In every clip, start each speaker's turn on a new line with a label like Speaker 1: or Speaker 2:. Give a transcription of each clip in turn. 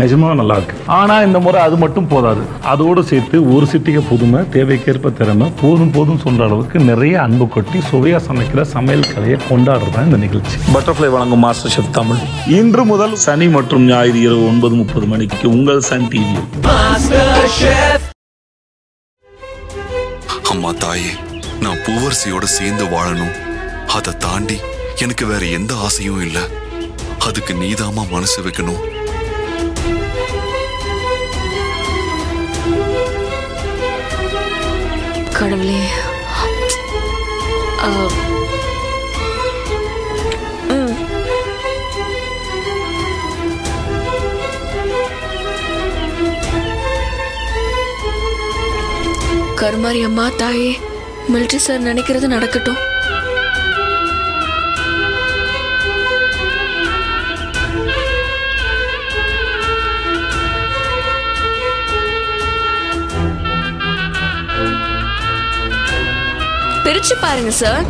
Speaker 1: நிஜமாக நல்லா இருக்கு. ஆனால் இந்த முறை அது மட்டும் போதாது. அதோடு சேர்த்து ஒரு சிட்டிகை புதுமை, தேவைக்கேற்ப திறமை, போதும் போதும் சொல்கிற அளவுக்கு நிறைய அன்பு கொட்டி சுவையாக சமைக்கிற சமையல் கலையை கொண்டாடுறதான் இந்த நிகழ்ச்சி. பட்டர்ஃப்ளை வழங்கும் மாஸ்டர் ஷெஃப் தமிழ் இன்று முதல் சனி மற்றும் ஞாயிறு இரவு 9:30 மணிக்கு உங்கள் சன் டிவி.
Speaker 2: அம்மா தாயே, நான் பூவரசியோட சேர்ந்து வாழணும். அதை தாண்டி எனக்கு வேற எந்த ஆசையும் இல்லை. அதுக்கு நீதாமா மனசு வைக்கணும்.
Speaker 3: கடவுளே, கருமாரி அம்மா தாயே, மிலிட்டரி சார் நினைக்கிறது நடக்கட்டும். பிரிச்சு பாருங்க சார்.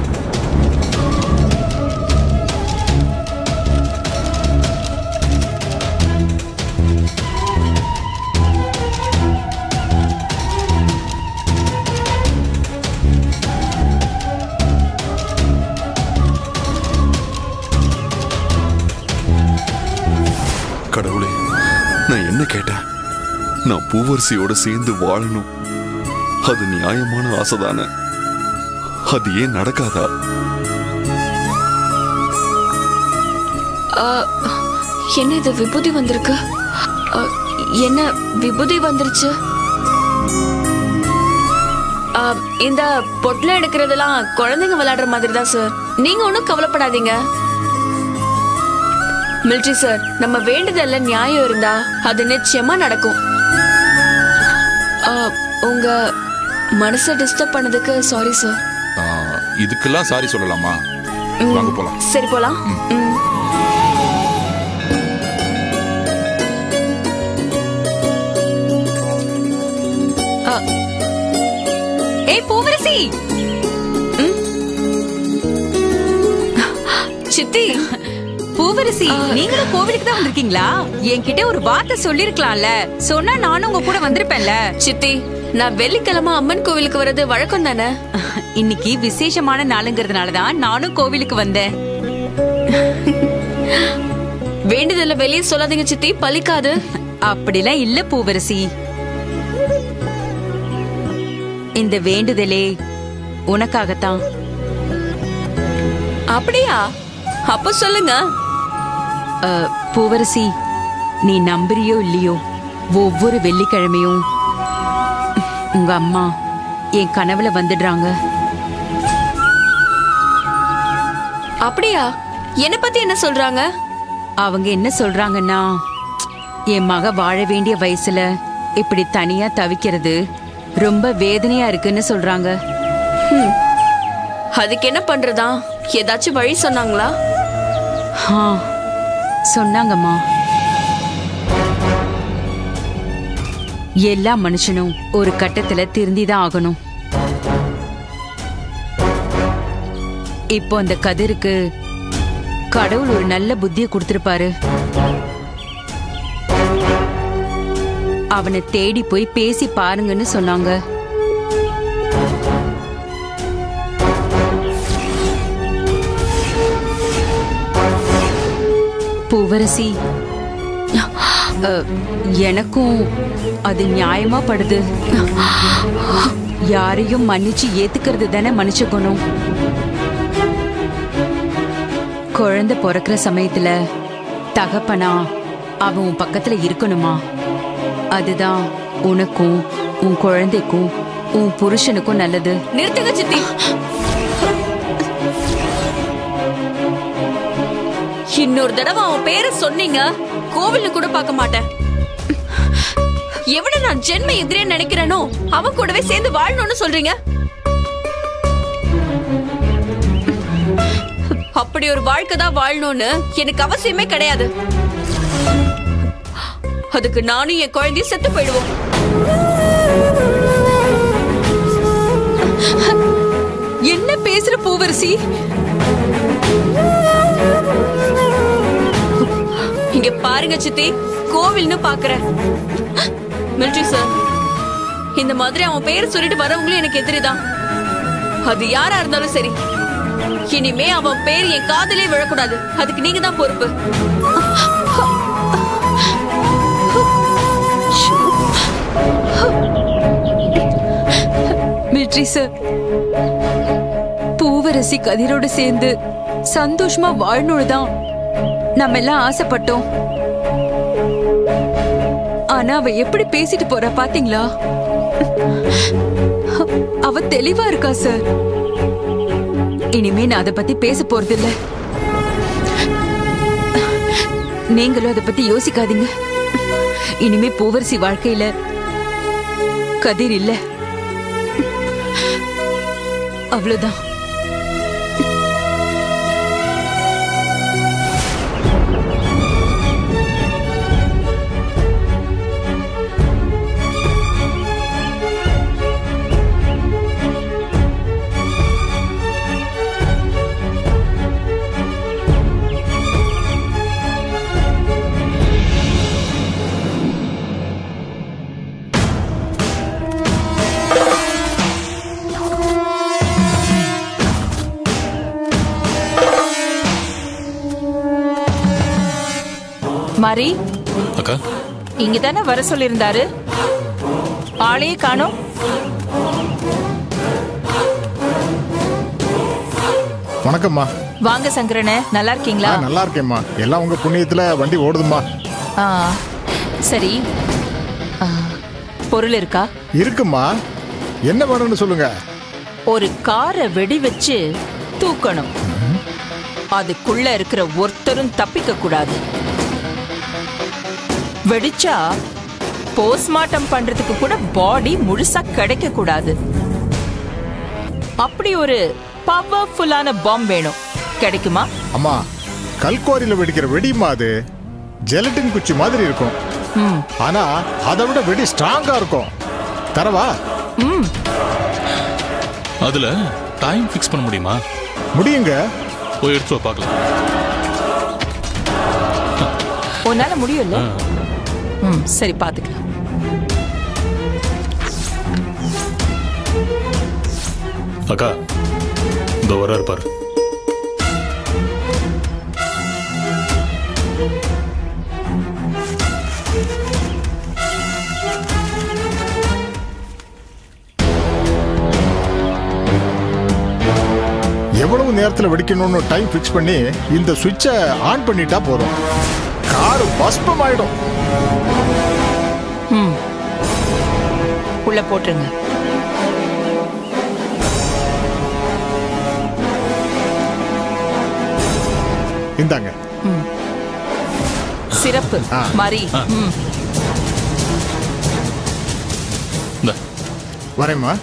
Speaker 2: கடவுளே, நான் என்ன கேட்டேன்? நான் பூவரசியோட சேர்ந்து வாழணும். அது நியாயமான ஆசைதானே? அது ஏன் நடக்காதா?
Speaker 3: என்ன இது விபூதி வந்திருக்கு? என்ன விபூதி வந்துருச்சு? இந்த பொட்டல எடுக்கிறதெல்லாம் குழந்தைங்க விளையாடுற மாதிரி தான் சார். நீங்க ஒன்னும் கவலைப்படாதீங்க. மிலிட்டரி சார், நம்ம வேண்டுதல்ல நியாயம் இருந்தா அது நிச்சயமா நடக்கும். உங்க மனசை டிஸ்டர்ப் பண்ணதுக்கு சாரி சார்.
Speaker 4: இதுக்கெல்லாம் சாரி சொல்லலாமா? வாங்க போலாம்.
Speaker 3: சரி போலாம்.
Speaker 5: ஏய் பூவரசி,
Speaker 3: சித்தி.
Speaker 5: பூவரசி, நீங்களும் கோவிலுக்கு தான் வந்திருக்கீங்களா? என்கிட்ட ஒரு வார்த்தை சொல்லிருக்கலாம்ல. சொன்னா நானும் உங்க கூட வந்திருப்பேன்ல.
Speaker 3: சித்தி, நான் வெள்ளிக்கிழமை அம்மன் கோவிலுக்கு வர்றது வழக்கம் தானே.
Speaker 5: இன்னைக்கு விசேஷமான நாளுங்கிறதுனாலதான் நானும் கோவிலுக்கு வந்தேன்.
Speaker 3: வேண்டுதல்ல வெளியே சொல்லாதீங்க சித்தி, பலிக்காது.
Speaker 5: அப்படிலாம் இல்ல பூவரசி. இந்த வேண்டுதலே உனக்காகத்தான்.
Speaker 3: அப்படியா? அப்ப சொல்லுங்க.
Speaker 5: பூவரசி, நீ நம்புறியோ இல்லையோ, ஒவ்வொரு வெள்ளிக்கிழமையும் உங்க அம்மா என் கனவுல வந்துடுறாங்க.
Speaker 3: அப்படியா? என்ன பத்தி என்ன சொல்றாங்க?
Speaker 5: அவங்க என்ன சொல்றாங்கன்னா, என் மக வாழ வேண்டிய வயசுல இப்படி தனியா தவிக்கிறது ரொம்ப வேதனையா இருக்குன்னு சொல்றாங்க.
Speaker 3: அதுக்கு என்ன பண்றதா? ஏதாச்சும் வழி சொன்னாங்களா?
Speaker 5: சொன்னாங்கம்மா. எல்லா மனுஷனும் ஒரு கட்டத்துல திருந்திதான் ஆகணும். இப்போ அந்த கதிருக்கு கடவுள் ஒரு நல்ல புத்தியை கொடுத்திருப்பாரு. அவனை தேடி போய் பேசி பாருங்கன்னு சொன்னாங்க. பூவரசி, எனக்கும் அது நியாயமா படுது. யாரையும் மன்னிச்சு ஏத்துக்கிறது தானே மனுஷ குணம். குழந்தை பிறக்கிற சமயத்துல தகப்பனா அவன் உன் பக்கத்துல இருக்கணுமா? அதுதான் உனக்கும் உன் குழந்தைக்கும் உன் புருஷனுக்கும் நல்லது.
Speaker 3: நிறுத்துங்க சித்தி. இன்னொரு தடவை அவன் பேரை சொன்னீங்க, கோவில்னு கூட பார்க்க மாட்டேன். எவனை நான் ஜென்ம எதிரே நினைக்கிறேனோ அவன் கூடவே சேர்ந்து வாழணும்னு சொல்றீங்க. அப்படி ஒரு வாழ்க்கை தான் வாழணும்னு எனக்கு அவசியமே கிடையாது. அதுக்கு நானும் என் குழந்தையும் செத்து போயிடுவோம்.
Speaker 5: என்ன பேசுற பூவரசி?
Speaker 3: இங்க இங்க பாருங்க சித்தி, கோவில்னு பாக்குறேன். மிலிட்டரி சார், இந்த மாதிரி அவன் பேர் சொல்லிட்டு வரவங்களும் எனக்கு எதிரிதான். அது யாரா இருந்தாலும் சரி, இனிமே அவன் பேர் என் காதலே விழக்கூடாது. அதுக்கு நீங்க தான் பொறுப்பு.
Speaker 5: மிலிட்டரி சார், பூவரசி கதிரோட சேர்ந்து சந்தோஷமா வாழணும்தான் நம்ம எல்லாம் ஆசைப்பட்டோம். ஆனா அவ எப்படி பேசிட்டு போறா பாத்தீங்களா? அவ தெளிவா இருக்கா சார். இனிமே நான் அதை பத்தி பேச போறது இல்ல. நீங்களும் அதை பத்தி யோசிக்காதீங்க. இனிமே பூவரசி வாழ்க்கையில கதிர் இல்ல, அவ்வளவுதான்.
Speaker 6: மாரி
Speaker 4: அக்கா,
Speaker 6: இங்க தானே வர சொல்லியிருந்தாரு, ஆளையே காணோம்.
Speaker 7: வணக்கம்மா.
Speaker 6: வாங்க சங்கரனே, நல்லா இருக்கீங்களா?
Speaker 7: நல்லா இருக்கேம்மா. எல்லாம் உங்க புண்ணியத்துல வண்டி ஓடுதும்மா.
Speaker 6: சரி, பொருள் இருக்கா?
Speaker 7: இருக்குமா. என்ன வேணும்னு சொல்லுங்க.
Speaker 6: ஒரு காரை வெடி வச்சு தூக்கணும். அதுக்குள்ள இருக்கிற ஒருத்தரும் தப்பிக்க கூடாது. வெடிச்சா போஸ்ட்மார்ட்டம் பண்றதுக்கு கூட பாடி முழுசா கிடைக்க கூடாது. அப்படி ஒரு பவர்ஃபுல்லான பாம் வேணும். கிடைக்குமா?
Speaker 7: அம்மா, கல்குவாரியில வெடிக்கிற வெடிமா அது ஜெலட்டின் குச்சி மாதிரி இருக்கும். ஆனா அதை விட வெடி ஸ்ட்ராங்கா இருக்கும். தரவா?
Speaker 4: அதுல டைம் ஃபிக்ஸ் பண்ண முடியுமா?
Speaker 7: முடியுங்க.
Speaker 4: போய் எடுத்து பார்க்கலாம்.
Speaker 6: உன்னால முடியும்ல? சரி, பாத்துக்கலாம்.
Speaker 4: அக்கா, இந்த வர இருப்பாரு.
Speaker 7: எவ்வளவு நேரத்துல வெடிக்கணும்னு டைம் ஃபிக்ஸ் பண்ணி இந்த சுவிட்சை ஆன் பண்ணிட்டா போதும். கார் பஸ்பம் ஆயிடும்.
Speaker 6: உள்ள போட்டுருங்க.
Speaker 7: இந்தாங்க.
Speaker 6: சிறப்பு மாரி.
Speaker 7: வரேம்மா.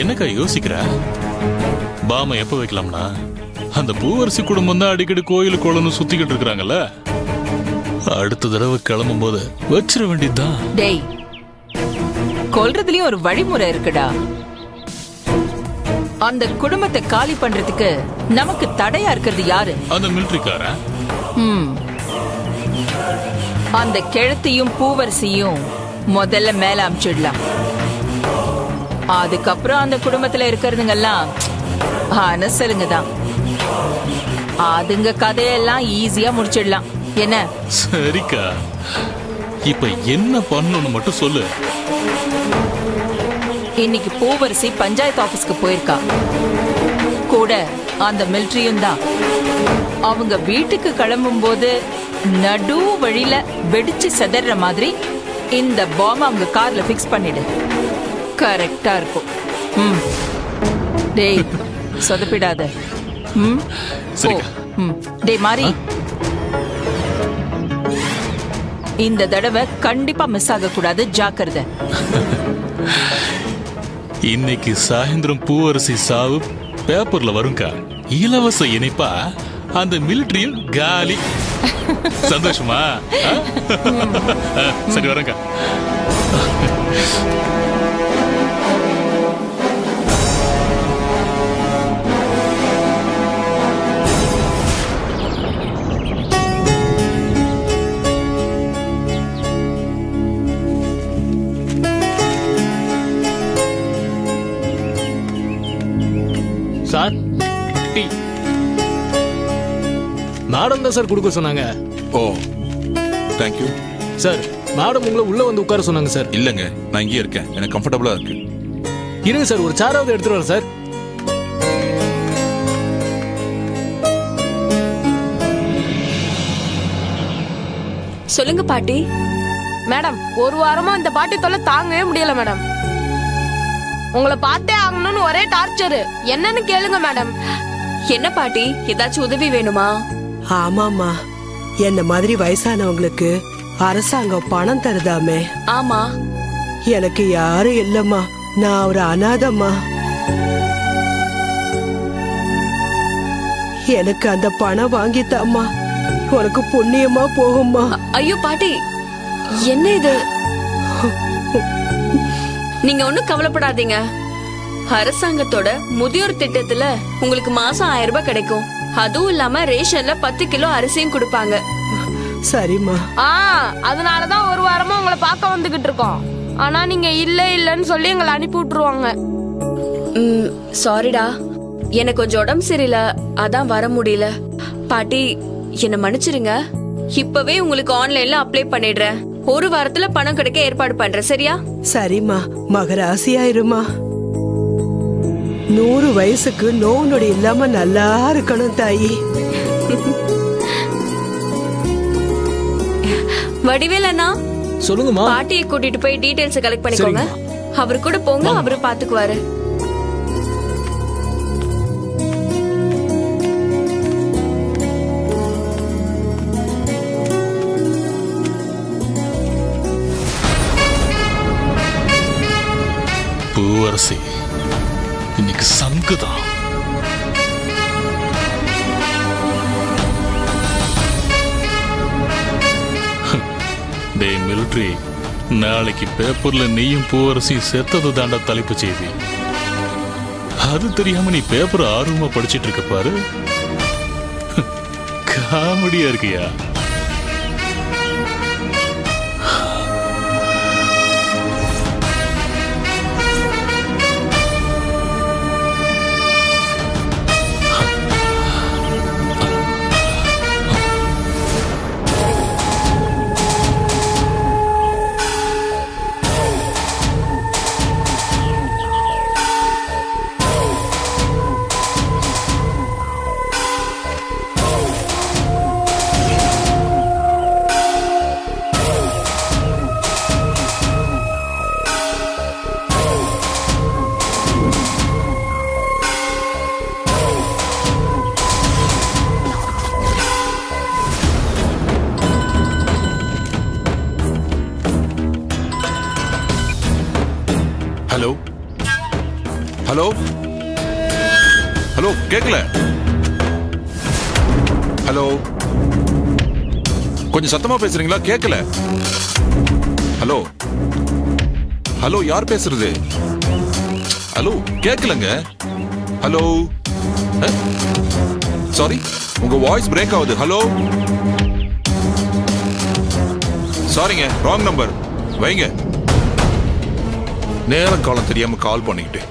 Speaker 4: என்னக்கா யோசிக்கிற? பாம எப்ப வைக்கலாம்னா, அந்த பூவரசி குடும்பம் தான் அடிக்கடி கோயில் கோலன்னு சுத்திக்கிட்டு இருக்கிறாங்கல்ல, அடுத்த தடவை கிளம்பும் போது வச்சிட வேண்டியதுதான்.
Speaker 6: டேய், கொல்றதுலயும் ஒரு வழிமுறை இருக்குடா. அந்த குடும்பத்தை காலி பண்றதுக்கு நமக்கு தடையா இருக்கிறது யாரு?
Speaker 4: அந்த மிலிட்டரிக்கார.
Speaker 6: அந்த கிழத்தையும் பூவரசியும் முதல்ல மேல அமிச்சிடலாம். அதுக்கப்புறம் அந்த குடும்பத்துல இருக்கிறதுங்கெல்லாம் அனசலுங்க தான். அதுங்க கதையெல்லாம் ஈஸியா முடிச்சிடலாம். என்ன?
Speaker 4: சரிக்கா, இப்ப என்ன பண்ணணும்னு மட்டும் சொல்லு.
Speaker 6: இன்னைக்கு பூவரசி பஞ்சாயத்து ஆபீஸ்க்கு போயிருக்கா. கூட அந்த மிலிட்டரியும் தான். அவங்க வீட்டுக்கு கிளம்பும் போது நடு வழியில வெடிச்சு செதற மாதிரி இந்த பாம் அவங்க கார்ல பிக்ஸ் பண்ணிடு. கரெக்டா இருக்கும். டேய், சொதப்பிடாத. டேய் மாரி, இந்த தடவை கண்டிப்பா மிஸ் ஆக கூடாது. ஜாக்கிரதை.
Speaker 4: இன்னைக்கு சாயந்தரம் பூவரசி சாவு பேப்பர்ல வரும்க்கா. இலவச இணைப்பா அந்த மிலிட்டரியும் காலி. சந்தோஷமா? சரி வரேங்க.
Speaker 8: சார் டீ மேடம் தான் சார் கொடுக்க சொன்னாங்க.
Speaker 2: ஓ தேங்க்யூ
Speaker 8: சார். மேடம் உங்களை உள்ள வந்து உட்கார சொன்னாங்க சார்.
Speaker 2: இல்லைங்க, நான் இங்கே இருக்கேன், எனக்கு கம்ஃபர்டபுளா இருக்கு.
Speaker 8: இருங்க சார், ஒரு சேராவது எடுத்துட்டு வரேன் சார்.
Speaker 3: சொல்லுங்க பாட்டி.
Speaker 9: மேடம், ஒரு வாரமா இந்த பாட்டி தொல்லை தாங்கவே முடியல மேடம். உங்களை பார்த்தே ஆகணும்னு ஒரே டார்ச்சர். என்னன்னு கேளுங்க மேடம்.
Speaker 3: என்ன பாட்டி, ஏதாச்சும் உதவி வேணுமா?
Speaker 10: ஆமாமா, என்ன மாதிரி வயசானவங்களுக்கு அரசாங்கம் பணம் தருதாமே.
Speaker 3: ஆமா.
Speaker 10: எனக்கு யாரும் இல்லம்மா, நான் ஒரு அனாதம்மா. எனக்கு அந்த பணம் வாங்கித்தாம்மா, உனக்கு புண்ணியமா போகும்மா.
Speaker 3: ஐயோ பாட்டி, என்ன இது? நீங்க ஒண்ணும் கவலைப்படாதீங்க. அரசாங்கத்தோட முதியோர் திட்டத்துல உங்களுக்கு மாசம் 1000 ரூபாய் கிடைக்கும். அதுவும் இல்லாம ரேஷன்ல 10 கிலோ அரிசியும் கொடுப்பாங்க.
Speaker 10: சரிம்மா.
Speaker 9: அதனாலதான் ஒரு வாரமா உங்களை பார்க்க வந்துகிட்டு இருக்கோம். ஆனா நீங்க இல்லன்னு சொல்லி எங்களை அனுப்பி விட்டுருவாங்க.
Speaker 3: சாரிடா, எனக்கு கொஞ்சம் உடம்பு சரியில்லை, அதான் வர முடியல. பாட்டி என்ன மன்னிச்சிருங்க. இப்பவே உங்களுக்கு ஆன்லைன்ல அப்ளை பண்ணிடுறேன். ஒரு வாரத்துல பணம் கிடைக்க ஏற்பாடு பண்றேன். சரியா?
Speaker 10: சரிம்மா, மகராசியாயிருமா. 100 வயசுக்கு நோய் நொடி இல்லாம நல்லா இருக்கணும் தாயி.
Speaker 3: வடிவேல் அண்ணா,
Speaker 8: சொல்லுங்கம்மா.
Speaker 3: பாட்டியை கூட்டிட்டு போய் டீடைல்ஸ் கலெக்ட் பண்ணிக்கோங்க. அவரு கூட போங்க, அவரு பாத்துக்குவாரு.
Speaker 4: பூவரசி இன்னைக்கு சங்குதான். டேய் மிலிட்ரி, நாளைக்கு பேப்பர்ல நீயும் பூவரசி செத்தது தாண்டா தலைப்பு செய்தி. அது தெரியாம நீ பேப்பர் ஆர்வமா படிச்சிட்டு இருக்க பாரு. காமெடியா இருக்கியா?
Speaker 2: ஹலோ ஹலோ ஹலோ, கேட்கல? ஹலோ, கொஞ்சம் சத்தமா பேசுறீங்களா? கேட்கல. ஹலோ ஹலோ, யார் பேசுறது? ஹலோ, கேட்கலங்க. ஹலோ, சாரி, உங்க வாய்ஸ் பிரேக் ஆகுது. ஹலோ, சாரிங்க, ராங் நம்பர். வைங்க. நேரம் காலம் தெரியாம கால் பண்ணிக்கிட்டு.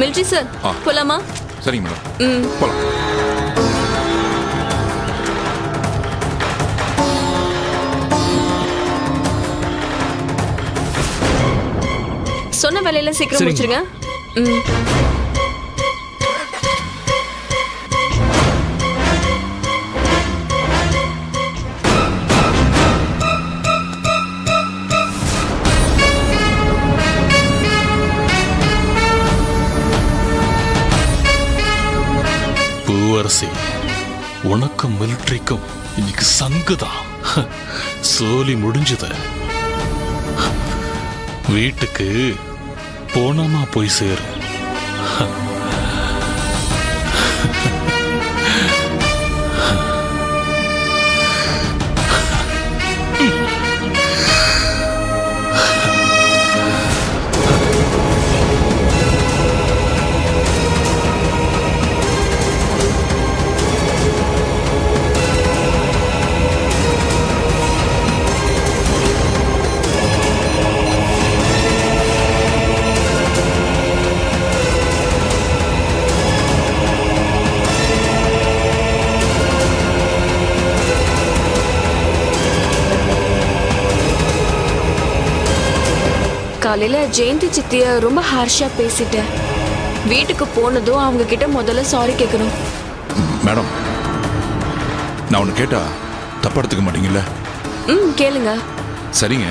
Speaker 3: மில்ட்ரி சார் போலாமா?
Speaker 11: சரிங்க மேடம், போலாம்.
Speaker 3: சொன்ன வேலையில சீக்கிரம் முடிச்சிருங்க.
Speaker 4: பூவரசி, உனக்கும் மிலிட்டரிக்கும் இன்னைக்கு சங்குதான். சோலி முடிஞ்சது. வீட்டுக்கு போனமா போய் சேரு.
Speaker 3: காலையில ஜெயந்தி சித்திய ரொம்ப ஹார்ஷா பேசிட்டேன். வீட்டுக்கு போனதும் அவங்க கிட்ட முதல்ல சாரி கேட்கணும்.
Speaker 11: மேடம், நான் ஒன்று கேட்டா தப்பா எடுத்துக்க மாட்டீங்கல்ல?
Speaker 3: கேளுங்க.
Speaker 11: சரிங்க,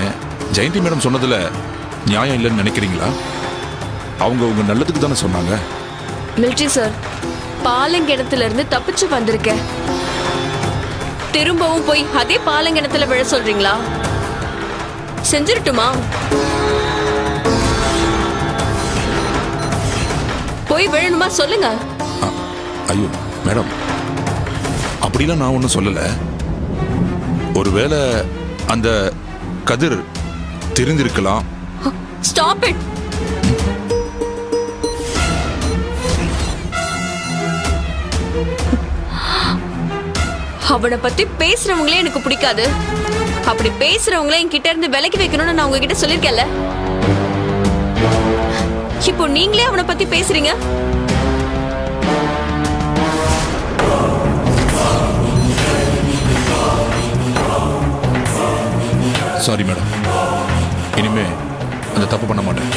Speaker 11: ஜெயந்தி மேடம் சொன்னதுல நியாயம் இல்லைன்னு நினைக்கிறீங்களா? அவங்க உங்க நல்லதுக்கு தானே சொன்னாங்க.
Speaker 3: மில்ட்ரி சார், பாலங்கிணத்துல இருந்து தப்பிச்சு வந்திருக்கேன். திரும்பவும் போய் அதே பாலங்கிணத்துல விழ சொல்றீங்களா? செஞ்சிருட்டுமா? போய் விழணுமா சொல்லுங்க.
Speaker 11: ஐயோ மேடம், அப்படிலாம் நான் ஒன்றும் சொல்லல. ஒருவேளை அந்த கதிர் தெரிந்திருக்கலாம்.
Speaker 3: Stop it. அவனை பத்தி பேசுறவங்களே எனக்கு பிடிக்காது. அப்படி பேசுறவங்களே என்கிட்ட இருந்து விலக்கி வைக்கணும்னு நான் உங்ககிட்ட சொல்லிருக்கேன்ல. இப்போ நீங்களே அவனை பத்தி பேசுறீங்க.
Speaker 11: சாரி மேடம், இனிமே அந்த தப்பு பண்ண மாட்டேன்.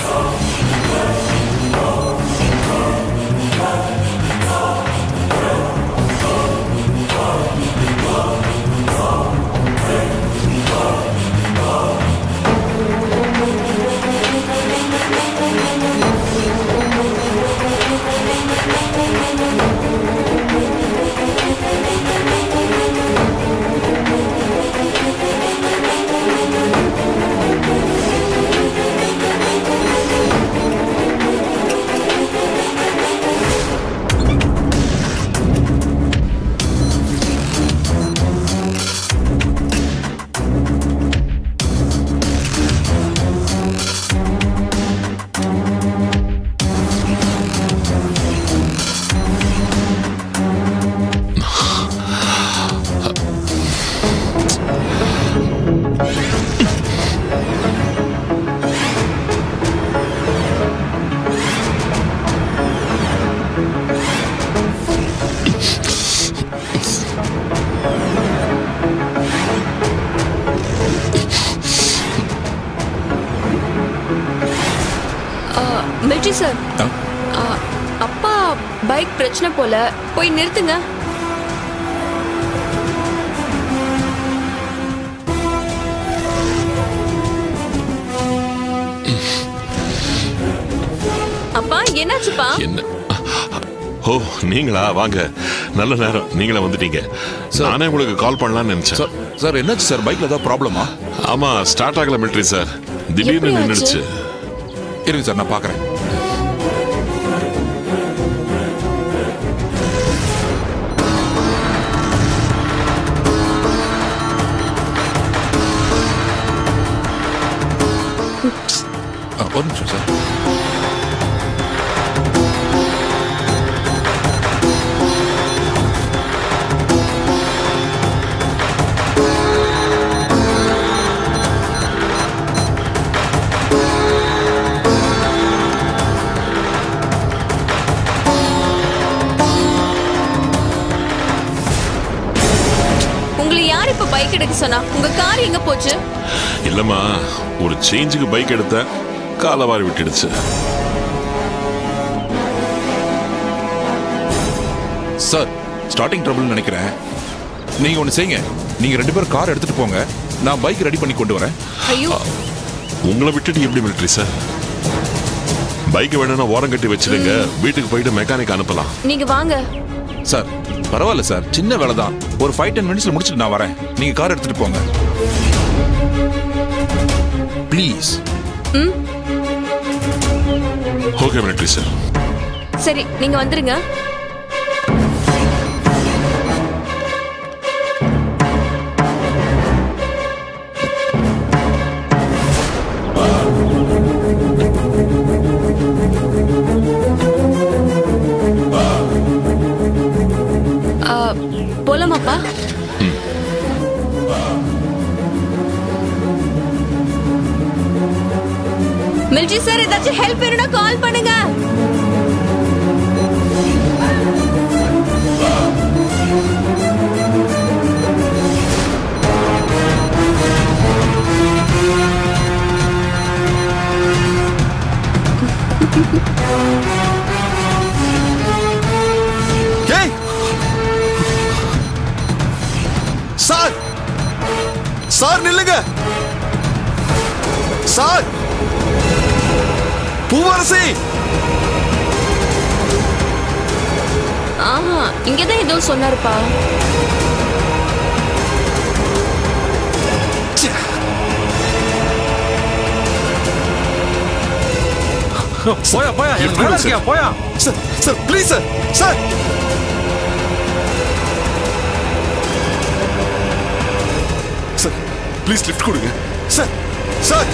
Speaker 3: மில்ட்ரி சார், அப்பா பைக் பிரச்சனை போல, போய் நிறுத்துங்க. அப்பா என்னாச்சுப்பா?
Speaker 12: என்ன? ஓ நீங்களா? வாங்க, நல்ல நேரம் நீங்களே வந்துட்டீங்க. நானே உங்களுக்கு கால் பண்ணலாம்னு நினைச்சேன்.
Speaker 11: சார் என்னாச்சு சார்? பைக்ல ஏதாவது ப்ராப்ளமா?
Speaker 12: ஆமா, ஸ்டார்ட் ஆகல மிலிட்டரி சார், திடீர்னு நின்னுடுச்சு.
Speaker 11: இருங்க சார், நான் பாக்குறேன். ஒரு நிமிஷம் சார்.
Speaker 3: சொன்னா? உங்க கார் எங்க போச்சு?
Speaker 12: இல்லம்மா, ஒரு சேஞ்சுக்கு பைக் எடுத்த காலவாரி விட்டுடுச்சு.
Speaker 11: சார், ஸ்டார்டிங் ட்ரபிள் நினைக்கிறேன். நீங்க ஒண்ணு செய்யுங்க, நீங்க 2 பேரும் கார் எடுத்துட்டு போங்க, நான் பைக் ரெடி பண்ணி கொண்டு வரேன்.
Speaker 3: ஐயோ,
Speaker 12: உங்களை விட்டுட்டு எப்படி மிலிட்டரி சார்? பைக் வேணும்னா ஓரம் கட்டி வச்சிடுங்க, வீட்டுக்கு போயிட்டு மெக்கானிக் அனுப்பலாம்.
Speaker 3: நீங்க வாங்க
Speaker 11: சார். பரவாயில்ல சார், சின்ன வேலை தான். ஒரு 5-10 மினிட்ஸ்ல முடிச்சுட்டு நான் வரேன். நீங்க கார் எடுத்துட்டு போங்க ப்ளீஸ்.
Speaker 12: Okay military sir.
Speaker 3: சரி, நீங்க வந்துருங்க. போலாமாப்பா? மிலிட்டரி சார், ஏதாச்சும் ஹெல்ப் வேணும்னா கால் பண்ணுங்க.
Speaker 13: சார், சார் நில்லுங்க சார். பூவரசி,
Speaker 3: ஆமா, இங்கதான் ஏதோ சொன்னாருப்பா.
Speaker 13: போயா போயா, இருக்கியா போயா. Sir sir please sir. Sir sir please lift கொடுங்க சார். சார்